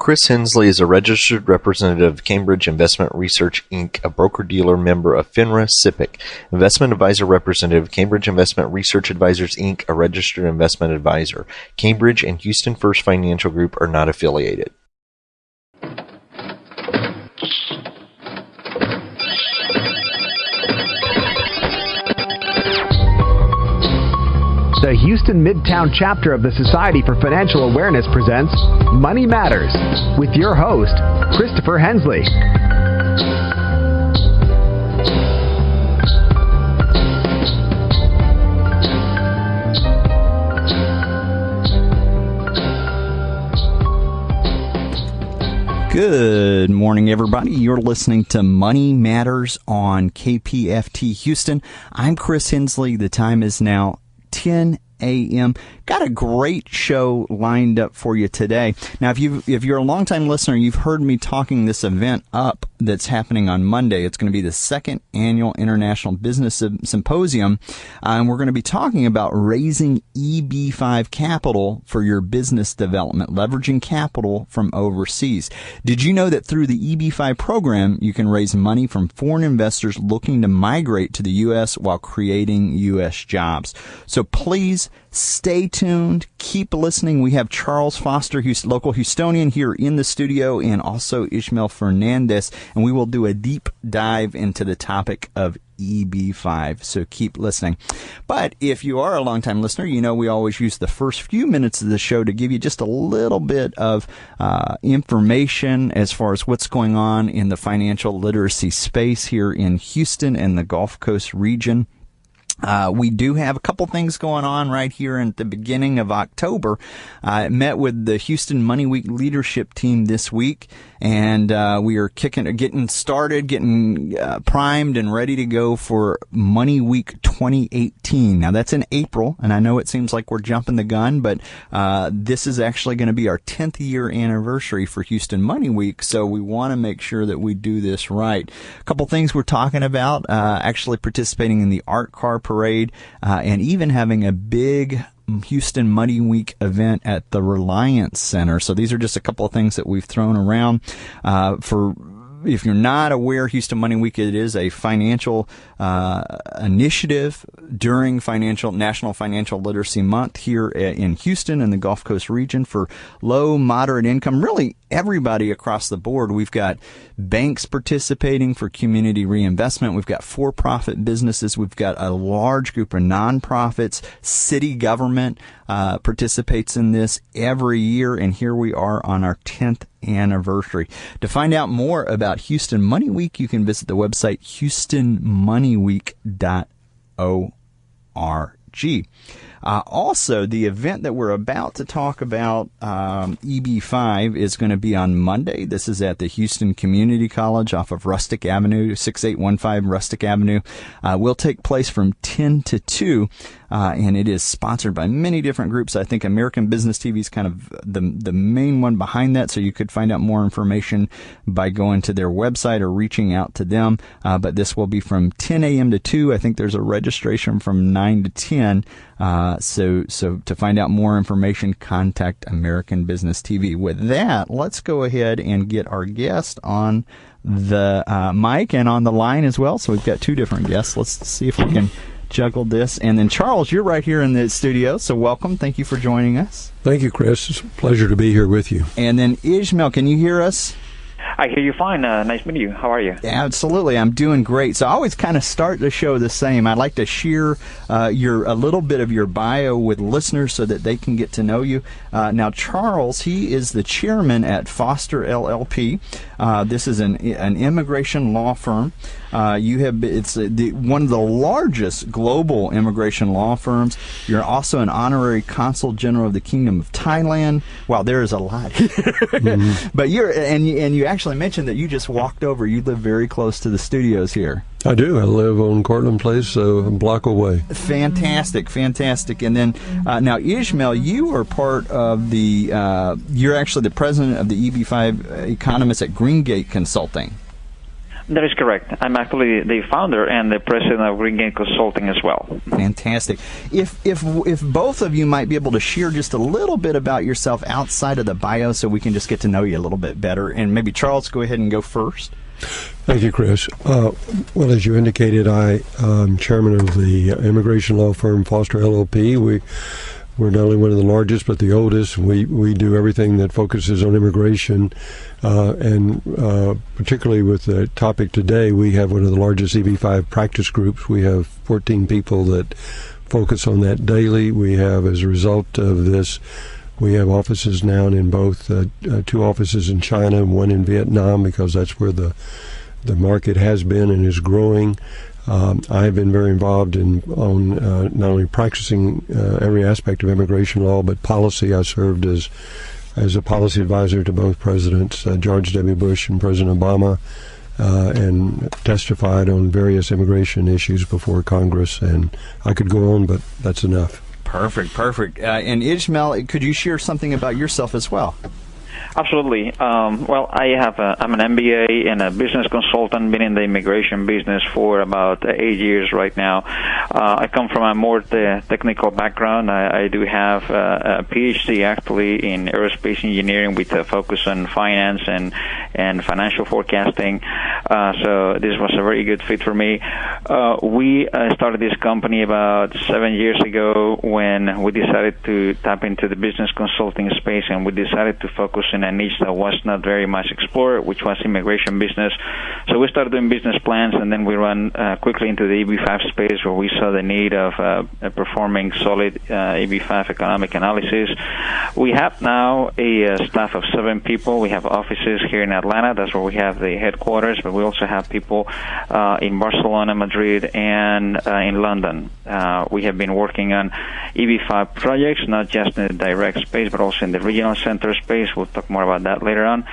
Chris Hensley is a registered representative of Cambridge Investment Research, Inc., a broker-dealer member of FINRA SIPC, investment advisor representative of Cambridge Investment Research Advisors, Inc., a registered investment advisor. Cambridge and Houston First Financial Group are not affiliated. The Houston Midtown chapter of the Society for Financial Awareness presents Money Matters with your host, Christopher Hensley. Good morning, everybody. You're listening to Money Matters on KPFT Houston. I'm Chris Hensley. The time is now 10 a.m. Got a great show lined up for you today. Now, if you're a longtime listener, you've heard me talking this event up that's happening on Monday. It's going to be the second annual International Business Symposium, and we're going to be talking about raising EB-5 capital for your business development, leveraging capital from overseas. Did you know that through the EB-5 program, you can raise money from foreign investors looking to migrate to the U.S. while creating U.S. jobs? So please stay tuned. Keep listening. We have Charles Foster, local Houstonian, here in the studio, and also Ismael Fernandez, and we will do a deep dive into the topic of EB-5, so keep listening. But if you are a longtime listener, you know we always use the first few minutes of the show to give you just a little bit of information as far as what's going on in the financial literacy space here in Houston and the Gulf Coast region. We do have a couple things going on right here at the beginning of October. I met with the Houston Money Week leadership team this week, and we are getting started, getting primed and ready to go for Money Week 2018. Now, that's in April, and I know it seems like we're jumping the gun, but this is actually going to be our 10th year anniversary for Houston Money Week, so we want to make sure that we do this right. A couple things we're talking about, actually participating in the art car parade, and even having a big Houston Money Week event at the Reliance Center. So these are just a couple of things that we've thrown around. If you're not aware, Houston Money Week, it is a financial initiative during National Financial Literacy Month here in Houston and the Gulf Coast region for low, moderate income, really everybody across the board. We've got banks participating for community reinvestment. We've got for-profit businesses. We've got a large group of nonprofits. City government participates in this every year, and here we are on our 10th anniversary. To find out more about Houston Money Week, you can visit the website houstonmoneyweek.org. Also, the event that we're about to talk about, EB-5, is going to be on Monday. This is at the Houston Community College off of Rustic Avenue, 6815 Rustic Avenue. Will take place from 10 to 2. And it is sponsored by many different groups. I think American Business TV is kind of the main one behind that, so you could find out more information by going to their website or reaching out to them. But this will be from 10 a.m. to 2. I think there's a registration from 9 to 10. So to find out more information, contact American Business TV. With that, let's go ahead and get our guest on the mic and on the line as well. So we've got two different guests. Let's see if we can juggle this. And then Charles, you're right here in the studio, so welcome. Thank you for joining us. Thank you, Chris. It's a pleasure to be here with you. And then Ismael, can you hear us? I hear you fine. Nice meeting you. How are you? Absolutely. I'm doing great. So I always kind of start the show the same. I'd like to share a little bit of your bio with listeners so that they can get to know you. Now, Charles, he is the chairman at Foster LLP. This is an immigration law firm. It's one of the largest global immigration law firms. You're also an honorary Consul General of the Kingdom of Thailand. Wow, there is a lot. Mm-hmm. But you actually mentioned that you just walked over. You live very close to the studios here. I do. I live on Cortland Place, so a block away. Fantastic. And then now, Ismael, you are part of you're actually the president of the EB-5 Economist at Greengate Consulting. That is correct. I'm actually the founder and the president of Greengate Consulting as well. Fantastic. If both of you might be able to share just a little bit about yourself outside of the bio so we can just get to know you a little bit better. And maybe Charles, go ahead and go first. Thank you, Chris. Well, as you indicated, I'm chairman of the immigration law firm Foster LLP. We're not only one of the largest, but the oldest. We do everything that focuses on immigration, and particularly with the topic today, we have one of the largest EB-5 practice groups. We have 14 people that focus on that daily. We have, as a result of this, we have offices now in both, 2 offices in China and 1 in Vietnam, because that's where the market has been and is growing. I've been very involved on not only practicing every aspect of immigration law, but policy. I served as a policy advisor to both Presidents George W. Bush and President Obama, and testified on various immigration issues before Congress. And I could go on, but that's enough. Perfect. And Ismael, could you share something about yourself as well? Absolutely. Well, I'm an MBA and a business consultant, been in the immigration business for about 8 years right now. I come from a more technical background. I do have a PhD actually in aerospace engineering with a focus on finance and financial forecasting. So this was a very good fit for me. We started this company about 7 years ago when we decided to tap into the business consulting space, and we decided to focus in a niche that was not very much explored, which was immigration business. So we started doing business plans, and then we ran quickly into the EB-5 space, where we saw the need of performing solid EB-5 economic analysis. We have now a staff of 7 people. We have offices here in Atlanta. That's where we have the headquarters, but we also have people in Barcelona, Madrid, and in London. We have been working on EB-5 projects, not just in the direct space, but also in the regional center space. We'll talk more about that later on.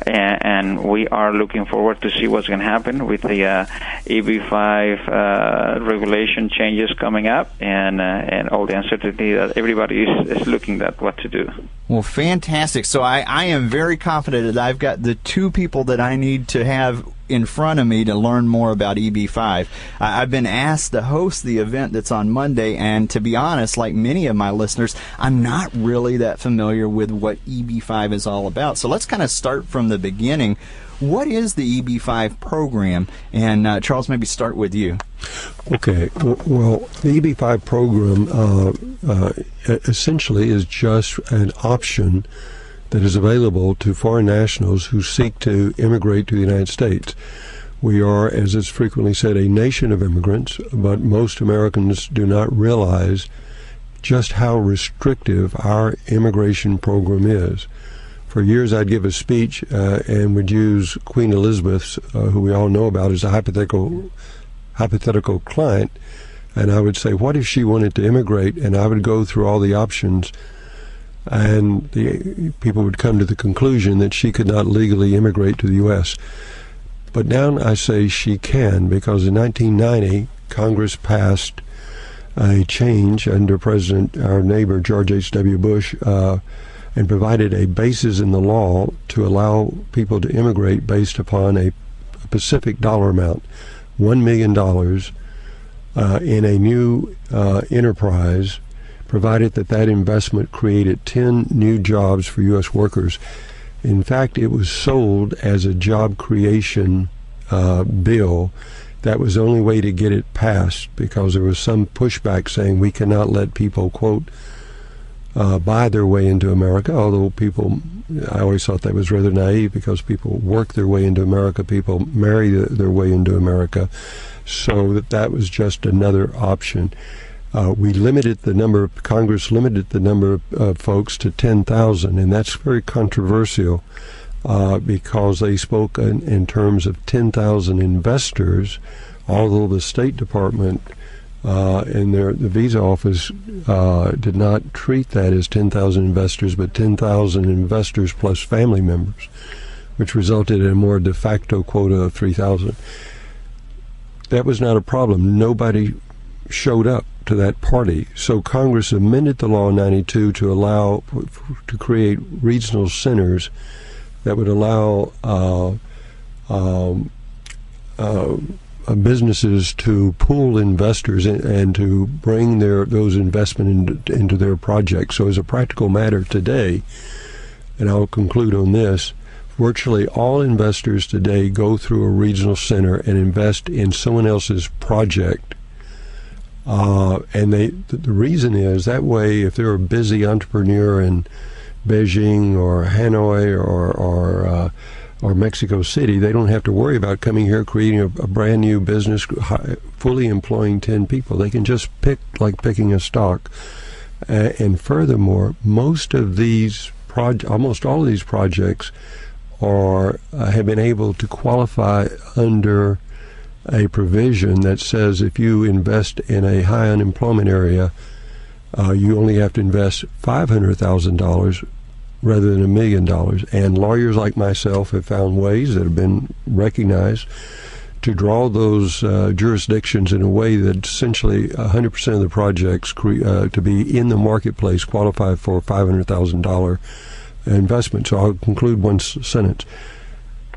And we are looking forward to see what's going to happen with the EB-5 regulation changes coming up, and all the uncertainty that everybody is looking at what to do. Well, fantastic. So I am very confident that I've got the 2 people that I need to have in front of me to learn more about EB-5. I've been asked to host the event that's on Monday, and to be honest, like many of my listeners, I'm not really that familiar with what EB-5 is all about. So let's kind of start from the beginning. What is the EB-5 program? And Charles, maybe start with you. Okay. Well, the EB-5 program essentially is just an option that is available to foreign nationals who seek to immigrate to the United States. We are, as is frequently said, a nation of immigrants, but most Americans do not realize just how restrictive our immigration program is. For years, I'd give a speech and would use Queen Elizabeth, who we all know about, as a hypothetical client, and I would say, what if she wanted to immigrate? And I would go through all the options, and the people would come to the conclusion that she could not legally immigrate to the U.S. But now I say she can, because in 1990, Congress passed a change under our neighbor, George H.W. Bush, and provided a basis in the law to allow people to immigrate based upon a specific dollar amount, $1 million in a new enterprise, provided that investment created 10 new jobs for U.S. workers. In fact, it was sold as a job creation bill. That was the only way to get it passed, because there was some pushback saying we cannot let people, quote, buy their way into America, although I always thought that was rather naive, because people work their way into America, people marry their way into America, so that was just another option. Congress limited the number of folks to 10,000, and that's very controversial because they spoke in terms of 10,000 investors, although the State Department and the visa office did not treat that as 10,000 investors, but 10,000 investors plus family members, which resulted in a more de facto quota of 3,000. That was not a problem. Nobody showed up to that party. So Congress amended the law in 92 to create regional centers that would allow businesses to pool investors and to bring those investment into their projects. So as a practical matter today, and I'll conclude on this, virtually all investors today go through a regional center and invest in someone else's project. And the reason is that way, if they're a busy entrepreneur in Beijing or Hanoi or Mexico City, they don't have to worry about coming here creating a brand new business, fully employing 10 people. They can just pick like picking a stock. And furthermore, almost all of these projects have been able to qualify under a provision that says if you invest in a high unemployment area, you only have to invest $500,000 rather than $1 million. And lawyers like myself have found ways that have been recognized to draw those jurisdictions in a way that essentially 100% of the projects to be in the marketplace qualify for $500,000 investment. So I'll conclude one sentence.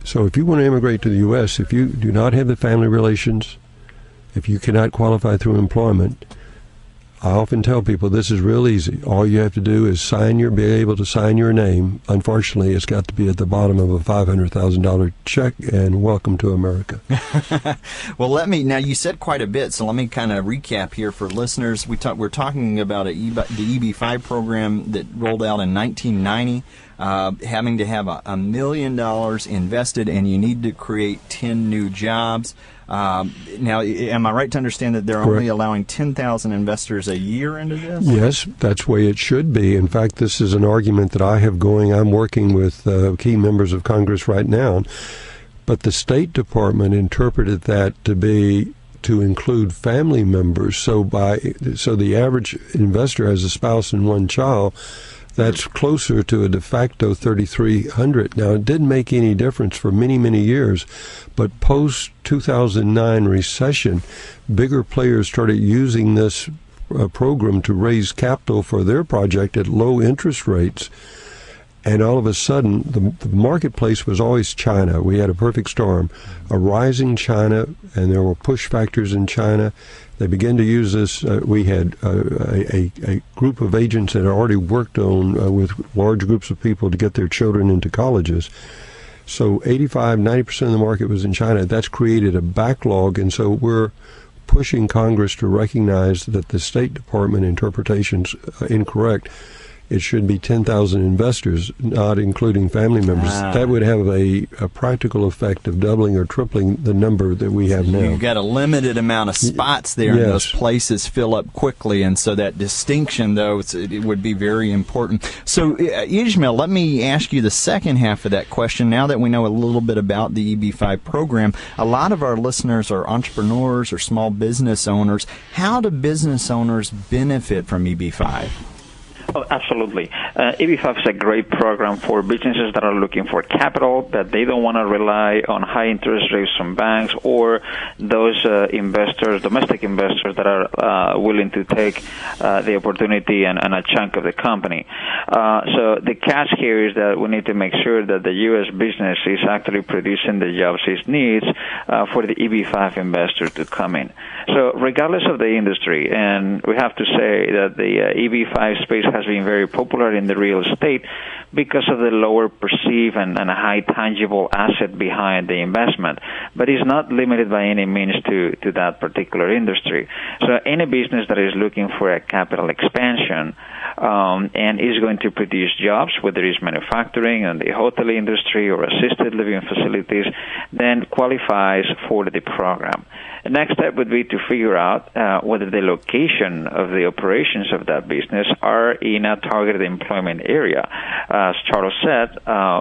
So if you want to immigrate to the U.S., if you do not have the family relations, if you cannot qualify through employment, I often tell people this is real easy. All you have to do is be able to sign your name. Unfortunately, it's got to be at the bottom of a $500,000 check, and welcome to America. Well, now you said quite a bit, so let me kind of recap here for listeners. We're talking about the EB-5 program that rolled out in 1990. Having to have $1 million invested, and you need to create 10 new jobs. Now, am I right to understand that they're only allowing 10,000 investors a year into this? Yes, that's the way it should be. In fact, this is an argument that I have going. I'm working with key members of Congress right now. But the State Department interpreted that to include family members. So the average investor has a spouse and one child. That's closer to a de facto 3,300. Now, it didn't make any difference for many, many years, but post-2009 recession, bigger players started using this program to raise capital for their project at low interest rates. And all of a sudden, the marketplace was always China. We had a perfect storm, a rising China, and there were push factors in China. They began to use this. We had a group of agents that had already worked on with large groups of people to get their children into colleges. So 85-90% of the market was in China. That's created a backlog, and so we're pushing Congress to recognize that the State Department interpretation's incorrect. It should be 10,000 investors, not including family members. That would have a practical effect of doubling or tripling the number that we have now. You've got a limited amount of spots there, and those places fill up quickly, and so that distinction, though, it would be very important. So, Ismael, let me ask you the second half of that question. Now that we know a little bit about the EB-5 program, a lot of our listeners are entrepreneurs or small business owners. How do business owners benefit from EB-5? Oh, absolutely. EB-5 is a great program for businesses that are looking for capital, that they don't want to rely on high interest rates from banks, or those domestic investors that are willing to take the opportunity and a chunk of the company. So the catch here is that we need to make sure that the U.S. business is actually producing the jobs it needs for the EB-5 investor to come in. So regardless of the industry, and we have to say that the EB-5 space has been very popular in the real estate because of the lower perceived and high tangible asset behind the investment. But it's not limited by any means to that particular industry. So any business that is looking for a capital expansion and is going to produce jobs, whether it's manufacturing and the hotel industry or assisted living facilities, then qualifies for the program. The next step would be to figure out whether the location of the operations of that business are in a targeted employment area. As Charles said,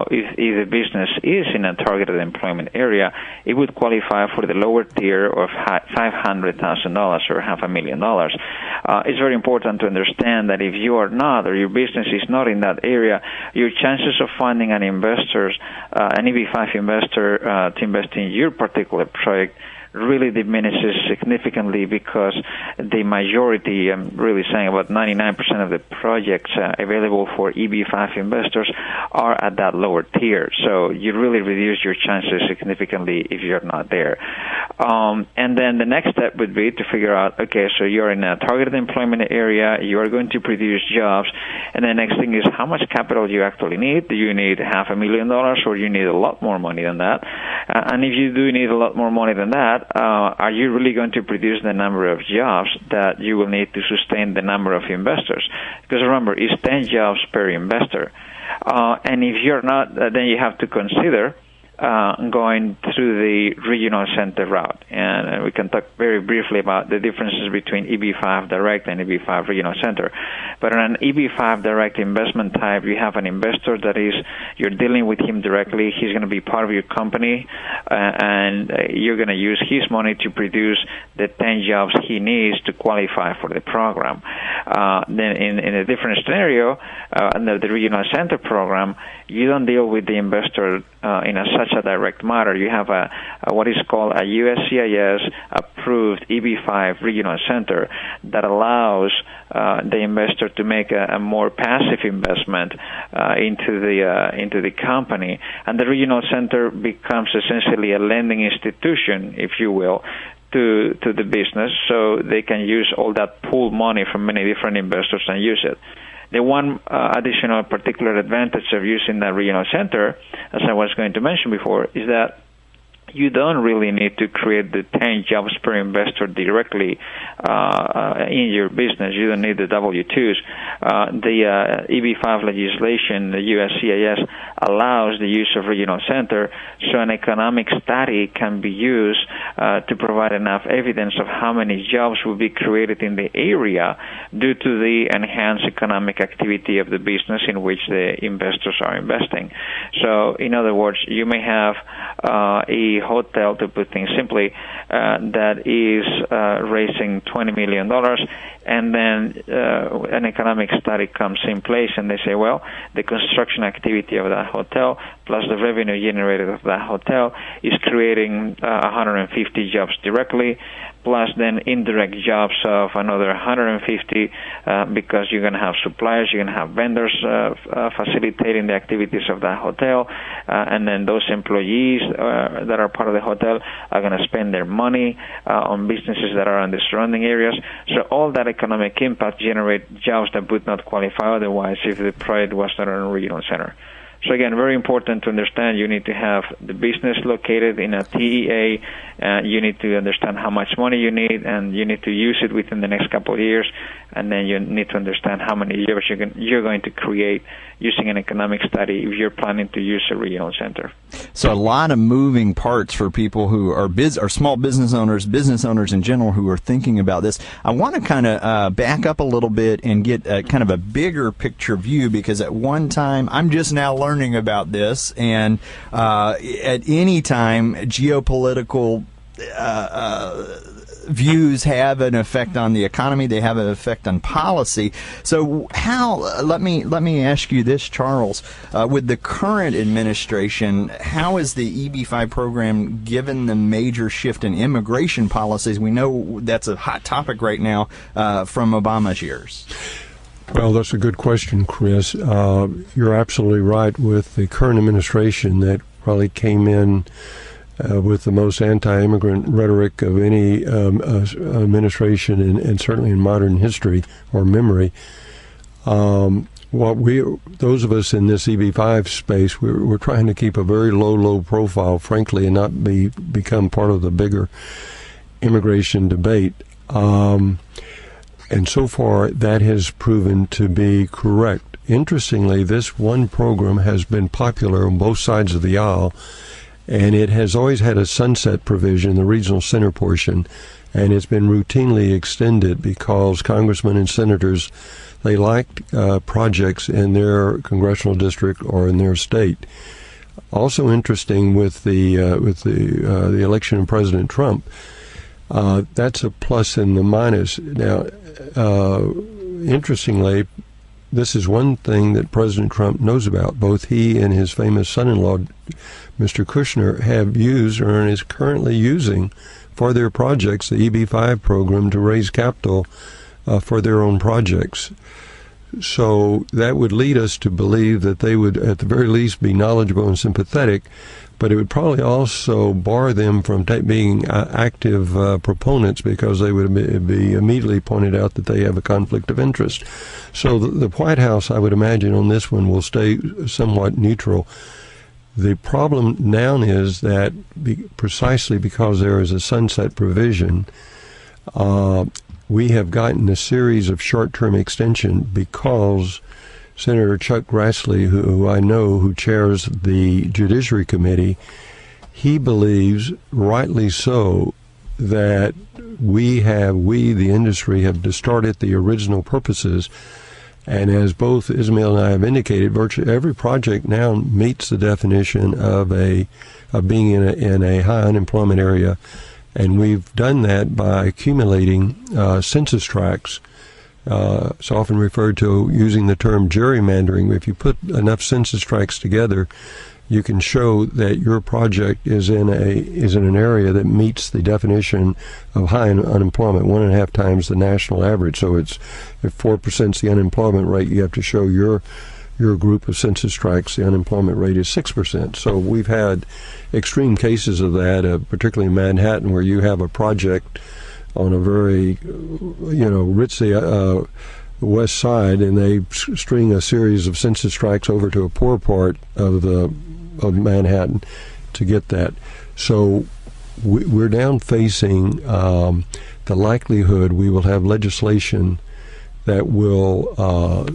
if the business is in a targeted employment area, it would qualify for the lower tier of $500,000 or $500,000. It's very important to understand that if you are not, or your business is not in that area, your chances of finding an investor, an EB-5 investor to invest in your particular project really diminishes significantly because the majority, I'm really saying about 99% of the projects available for EB-5 investors are at that lower tier. So you really reduce your chances significantly if you're not there. And then the next step would be to figure out, okay, so you're in a targeted employment area, you are going to produce jobs, and the next thing is how much capital do you actually need? Do you need $500,000 or you need a lot more money than that? And if you do need a lot more money than that, are you really going to produce the number of jobs that you will need to sustain the number of investors? Because remember, it's 10 jobs per investor. And if you're not, then you have to consider going through the regional center route. And we can talk very briefly about the differences between EB-5 direct and EB-5 regional center. But on an EB-5 direct investment type, you have an investor that is, you're dealing with him directly. He's going to be part of your company, and you're going to use his money to produce the 10 jobs he needs to qualify for the program. Then in a different scenario, under the regional center program, you don't deal with the investor in such a direct matter. You have a what is called a USCIS approved EB-5 regional center that allows the investor to make a more passive investment into the company, and the regional center becomes essentially a lending institution, if you will, to the business, so they can use all that pool money from many different investors and use it. The one additional particular advantage of using that regional center, as I was going to mention before, is that you don't really need to create the 10 jobs per investor directly in your business. You don't need the W-2s. The EB-5 legislation, the USCIS, allows the use of regional center, so an economic study can be used to provide enough evidence of how many jobs will be created in the area due to the enhanced economic activity of the business in which the investors are investing. So, in other words, you may have a hotel, to put things simply, that is raising $20 million, and then an economic study comes in place, and they say, well, the construction activity of that hotel plus the revenue generated of that hotel is creating 150 jobs directly, plus then indirect jobs of another 150 because you're going to have suppliers, you're going to have vendors facilitating the activities of that hotel, and then those employees that are part of the hotel are going to spend their money on businesses that are in the surrounding areas. So all that economic impact generate jobs that would not qualify otherwise if the project was not on a regional center. So again, very important to understand, you need to have the business located in a TEA, you need to understand how much money you need, and you need to use it within the next couple of years, and then you need to understand how many jobs you're going to create using an economic study if you're planning to use a regional center. So a lot of moving parts for people who are small business owners in general who are thinking about this. I want to kind of back up a little bit and get kind of a bigger picture view, because at one time, I'm just now learning about this, and at any time, geopolitical views have an effect on the economy. They have an effect on policy. So how, let me ask you this, Charles, with the current administration, how is the EB-5 program, given the major shift in immigration policies? We know that's a hot topic right now from Obama's years. Well, that's a good question, Chris. You're absolutely right with the current administration that probably came in with the most anti-immigrant rhetoric of any administration, and certainly in modern history or memory. Those of us in this EB-5 space, we're trying to keep a very low profile, frankly, and not become part of the bigger immigration debate. And so far, that has proven to be correct. Interestingly, this one program has been popular on both sides of the aisle, and it has always had a sunset provision, the regional center portion, and it's been routinely extended because congressmen and senators, they liked projects in their congressional district or in their state. Also interesting with the election of President Trump, that's a plus and the minus. Now, interestingly, this is one thing that President Trump knows about. Both he and his famous son-in-law, Mr. Kushner, have used or is currently using for their projects the EB-5 program to raise capital for their own projects. So that would lead us to believe that they would at the very least be knowledgeable and sympathetic, but it would probably also bar them from being active proponents, because they would be immediately pointed out that they have a conflict of interest. So the White House, I would imagine, on this one will stay somewhat neutral. The problem now is that precisely because there is a sunset provision, we have gotten a series of short-term extension because Senator Chuck Grassley, who I know, who chairs the Judiciary Committee, he believes, rightly so, that we, the industry, have distorted the original purposes. And as both Ismael and I have indicated, virtually every project now meets the definition of being in a high unemployment area. And we've done that by accumulating census tracts. It's often referred to using the term gerrymandering. If you put enough census tracts together, you can show that your project is in an area that meets the definition of high unemployment, 1.5 times the national average. So if 4% is the unemployment rate, you have to show your group of census tracts, the unemployment rate is 6%. So we've had extreme cases of that, particularly in Manhattan, where you have a project on a very, ritzy west side, and they string a series of census tracts over to a poor part of Manhattan to get that. So we're now facing the likelihood we will have legislation that will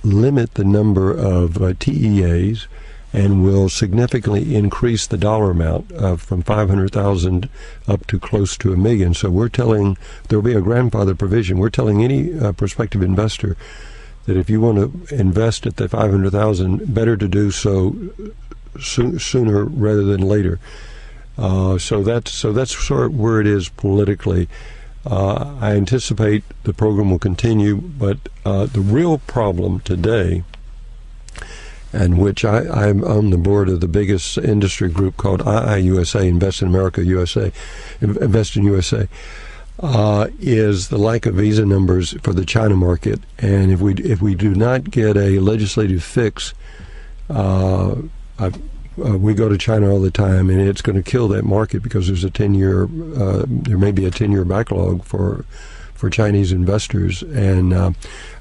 limit the number of TEAs and will significantly increase the dollar amount from $500,000 up to close to $1 million. So there will be a grandfather provision. We're telling any prospective investor that if you want to invest at the $500,000, better to do so sooner rather than later. So that's sort of where it is politically. I anticipate the program will continue, but the real problem today, and which I'm on the board of the biggest industry group called IIUSA, Invest in America USA, Invest in USA, is the lack of visa numbers for the China market. And if we do not get a legislative fix, we go to China all the time, and it's going to kill that market because there's there may be a 10-year backlog for Chinese investors. And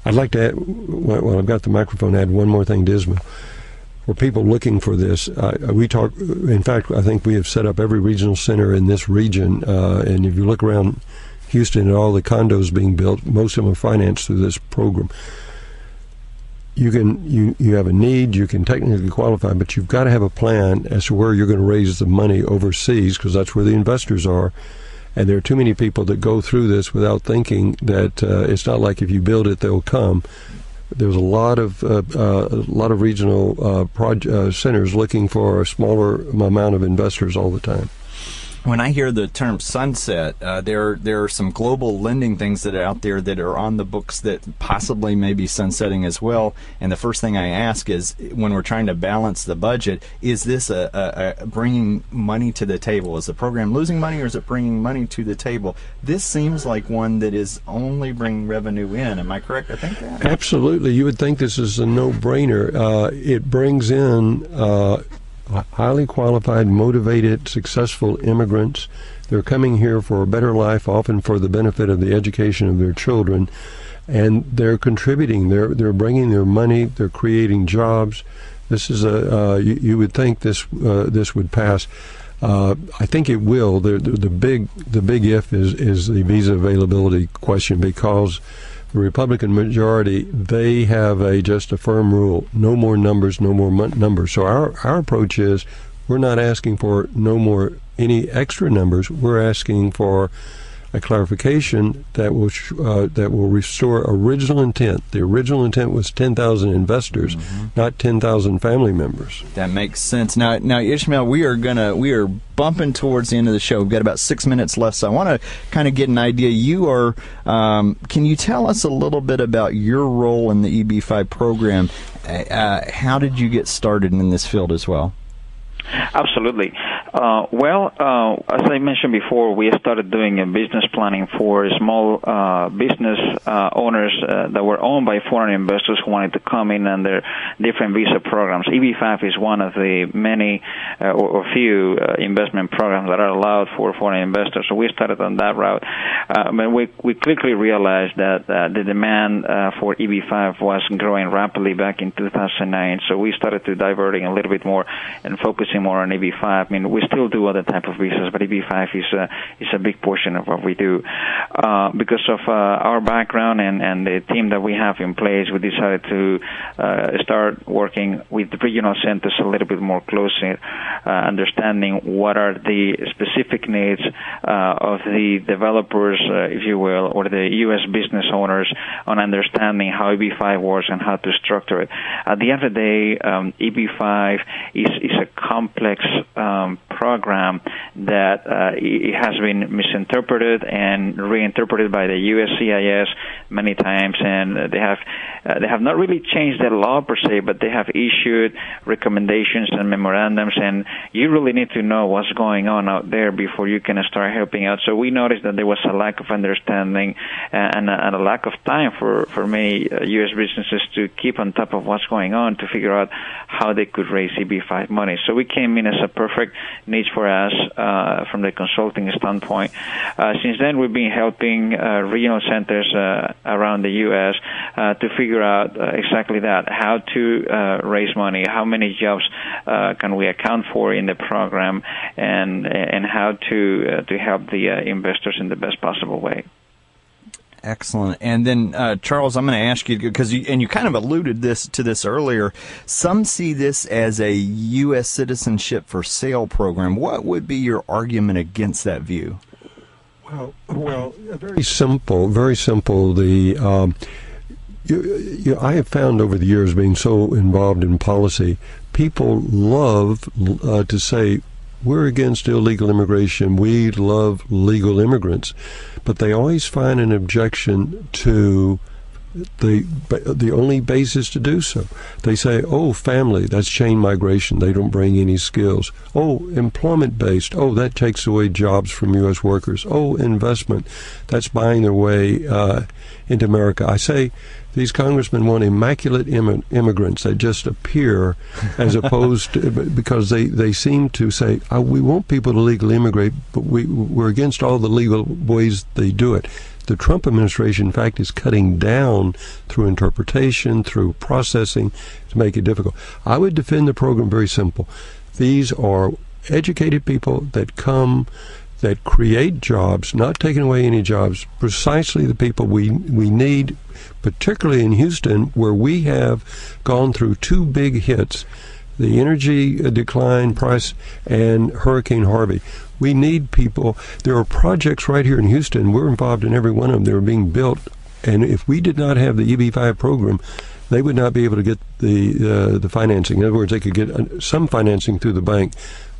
I'd like to add, while I've got the microphone, add one more thing to Ismael. For people looking for this, in fact, I think we have set up every regional center in this region, and if you look around Houston at all the condos being built, most of them are financed through this program. You have a need, you can technically qualify, but you've got to have a plan as to where you're going to raise the money overseas, because that's where the investors are. And there are too many people that go through this without thinking that it's not like if you build it, they'll come. There's a lot of regional centers looking for a smaller amount of investors all the time. When I hear the term sunset, there are some global lending things that are out there that are on the books that possibly may be sunsetting as well. And the first thing I ask is, when we're trying to balance the budget, is this a bringing money to the table? Is the program losing money, or is it bringing money to the table? This seems like one that is only bringing revenue in. Am I correct? I think that. Absolutely. You would think this is a no-brainer. It brings in highly qualified, motivated, successful immigrants. They're coming here for a better life, often for the benefit of the education of their children, and they're contributing. They're bringing their money. They're creating jobs. This is you would think this would pass. I think it will. The big if is the visa availability question, because the Republican majority, they have just a firm rule: no more numbers, no more numbers. So our approach is, we're not asking for any extra numbers. We're asking for a clarification that will restore original intent. The original intent was 10,000 investors, not 10,000 family members. That makes sense. Now, Ismael, we are bumping towards the end of the show. We've got about 6 minutes left, so I want to kind of get an idea. You are. Can you tell us a little bit about your role in the EB-5 program? How did you get started in this field as well? Absolutely. As I mentioned before, we started doing a business planning for small business owners that were owned by foreign investors who wanted to come in under different visa programs. EB-5 is one of the many or few investment programs that are allowed for foreign investors. So we started on that route. But we quickly realized that the demand for EB-5 was growing rapidly back in 2009. So we started to diverting a little bit more and focusing more on EB-5. I mean, we still do other type of visas, but EB-5 is a big portion of what we do. Because of our background and the team that we have in place, we decided to start working with the regional centers a little bit more closely, understanding what are the specific needs of the developers, if you will, or the U.S. business owners on understanding how EB-5 works and how to structure it. At the end of the day, EB-5 is a complex program that it has been misinterpreted and reinterpreted by the USCIS many times, and they have not really changed the law per se, but they have issued recommendations and memorandums, and you really need to know what's going on out there before you can start helping out. So we noticed that there was a lack of understanding and a lack of time for many U.S. businesses to keep on top of what's going on to figure out how they could raise EB-5 money. So we came in as a perfect niche for us from the consulting standpoint. Since then, we've been helping regional centers around the U.S. To figure out exactly that, how to raise money, how many jobs can we account for in the program, and how to help the investors in the best possible way. Excellent. And then, Charles, I'm going to ask you, because you kind of alluded to this earlier, some see this as a U.S. citizenship for sale program. What would be your argument against that view? Well, very simple. I have found over the years, being so involved in policy, people love to say, we're against illegal immigration, we love legal immigrants, but they always find an objection to the only basis to do so. They say, oh, family, that's chain migration, they don't bring any skills. Oh, employment-based, oh, that takes away jobs from U.S. workers. Oh, investment, that's buying their way into America. I say, these congressmen want immaculate immigrants that just appear, as opposed to, because they seem to say, we want people to legally immigrate, but we're against all the legal ways they do it. The Trump administration, in fact, is cutting down through interpretation, through processing, to make it difficult. I would defend the program very simple. These are educated people that come, that create jobs, not taking away any jobs, precisely the people we need, particularly in Houston, where we have gone through two big hits, the energy decline price and Hurricane Harvey. We need people. There are projects right here in Houston. We're involved in every one of them. They're being built. And if we did not have the EB-5 program, they would not be able to get the financing. In other words, they could get some financing through the bank,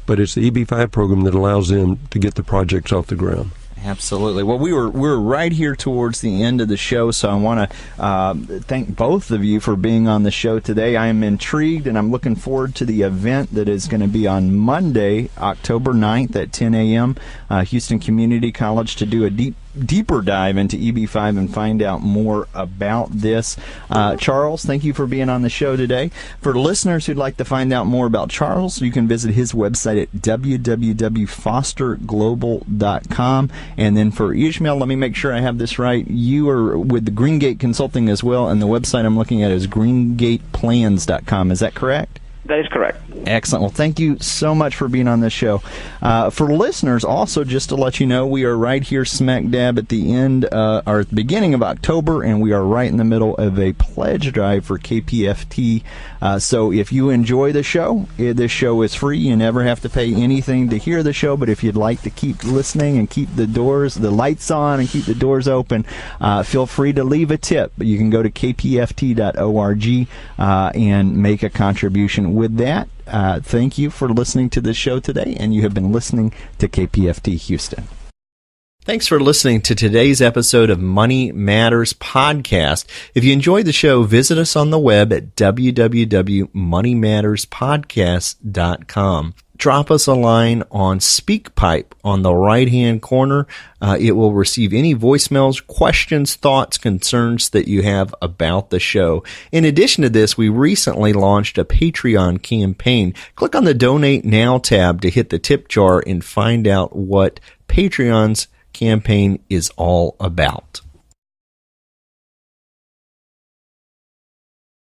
but it's the EB-5 program that allows them to get the projects off the ground. Absolutely. Well, we're right here towards the end of the show, so I want to thank both of you for being on the show today. I am intrigued, and I'm looking forward to the event that is going to be on Monday, October 9th at 10 a.m., Houston Community College, to do a deeper dive into EB-5 and find out more about this. Charles, thank you for being on the show today. For listeners who'd like to find out more about Charles, you can visit his website at www.fosterglobal.com. And then for Ismael, let me make sure I have this right. You are with the Greengate Consulting as well, and the website I'm looking at is greengateplans.com. Is that correct? That is correct. Excellent. Well, thank you so much for being on this show. For listeners, also, just to let you know, we are right here smack dab at the end, or at the beginning of October, and we are right in the middle of a pledge drive for KPFT. So if you enjoy the show, this show is free. You never have to pay anything to hear the show, but if you'd like to keep listening and keep the lights on and keep the doors open, feel free to leave a tip. You can go to kpft.org and make a contribution. With that, thank you for listening to this show today, and you have been listening to KPFT Houston. Thanks for listening to today's episode of Money Matters Podcast. If you enjoyed the show, visit us on the web at www.moneymatterspodcast.com. Drop us a line on SpeakPipe on the right-hand corner. It will receive any voicemails, questions, thoughts, concerns that you have about the show. In addition to this, we recently launched a Patreon campaign. Click on the Donate Now tab to hit the tip jar and find out what Patreon's campaign is all about.